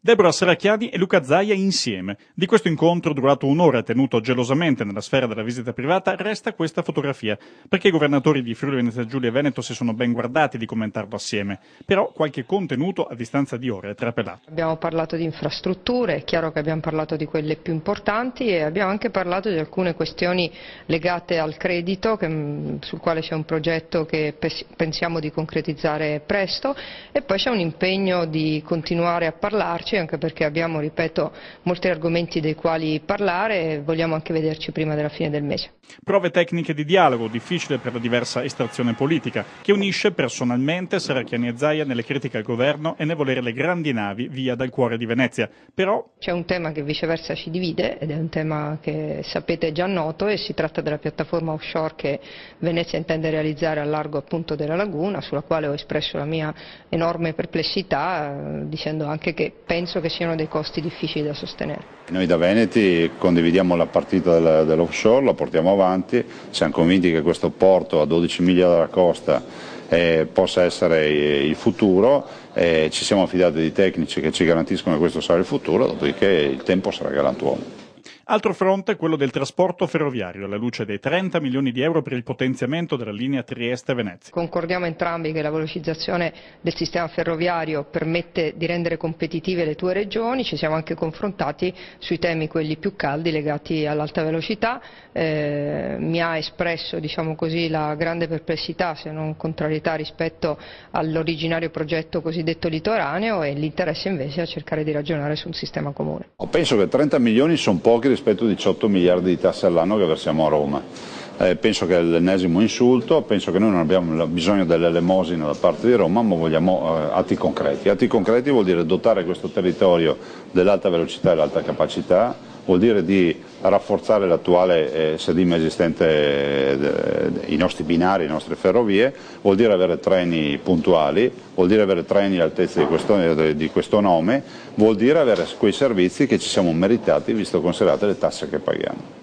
Deborah Serracchiani e Luca Zaia insieme. Di questo incontro, durato un'ora e tenuto gelosamente nella sfera della visita privata, resta questa fotografia, perché i governatori di Friuli Venezia Giulia e Veneto si sono ben guardati di commentarlo assieme. Però qualche contenuto a distanza di ore è trapelato. Abbiamo parlato di infrastrutture, è chiaro che abbiamo parlato di quelle più importanti e abbiamo anche parlato di alcune questioni legate al credito, sul quale c'è un progetto che pensiamo di concretizzare presto, e poi c'è un impegno di continuare a parlarci, anche perché abbiamo, ripeto, molti argomenti dei quali parlare e vogliamo anche vederci prima della fine del mese. Prove tecniche di dialogo, difficile per la diversa estrazione politica, che unisce personalmente Serracchiani e Zaia nelle critiche al governo e nel volere le grandi navi via dal cuore di Venezia. Però c'è un tema che viceversa ci divide ed è un tema che sapete già noto, e si tratta della piattaforma offshore che Venezia intende realizzare al largo appunto della laguna, sulla quale ho espresso la mia enorme perplessità, dicendo anche che penso che siano dei costi difficili da sostenere. Noi da Veneti condividiamo la partita dell'offshore, la portiamo avanti, siamo convinti che questo porto a 12 miglia dalla costa possa essere il futuro, ci siamo affidati di tecnici che ci garantiscono che questo sarà il futuro, dopodiché il tempo sarà galantuomo. Altro fronte è quello del trasporto ferroviario, alla luce dei 30 milioni di euro per il potenziamento della linea Trieste-Venezia. Concordiamo entrambi che la velocizzazione del sistema ferroviario permette di rendere competitive le tue regioni, ci siamo anche confrontati sui temi quelli più caldi legati all'alta velocità, mi ha espresso, diciamo così, la grande perplessità, se non contrarietà, rispetto all'originario progetto cosiddetto litoraneo, e l'interesse invece a cercare di ragionare su un sistema comune. Penso che 30 milioni sono pochi rispetto ai 18 miliardi di tasse all'anno che versiamo a Roma. Penso che è l'ennesimo insulto, penso che noi non abbiamo bisogno dell'elemosina da parte di Roma, ma vogliamo atti concreti. Atti concreti vuol dire dotare questo territorio dell'alta velocità e dell'alta capacità, vuol dire di rafforzare l'attuale SEDIM esistente, i nostri binari, le nostre ferrovie, vuol dire avere treni puntuali, vuol dire avere treni all'altezza di questo nome, vuol dire avere quei servizi che ci siamo meritati visto considerate le tasse che paghiamo.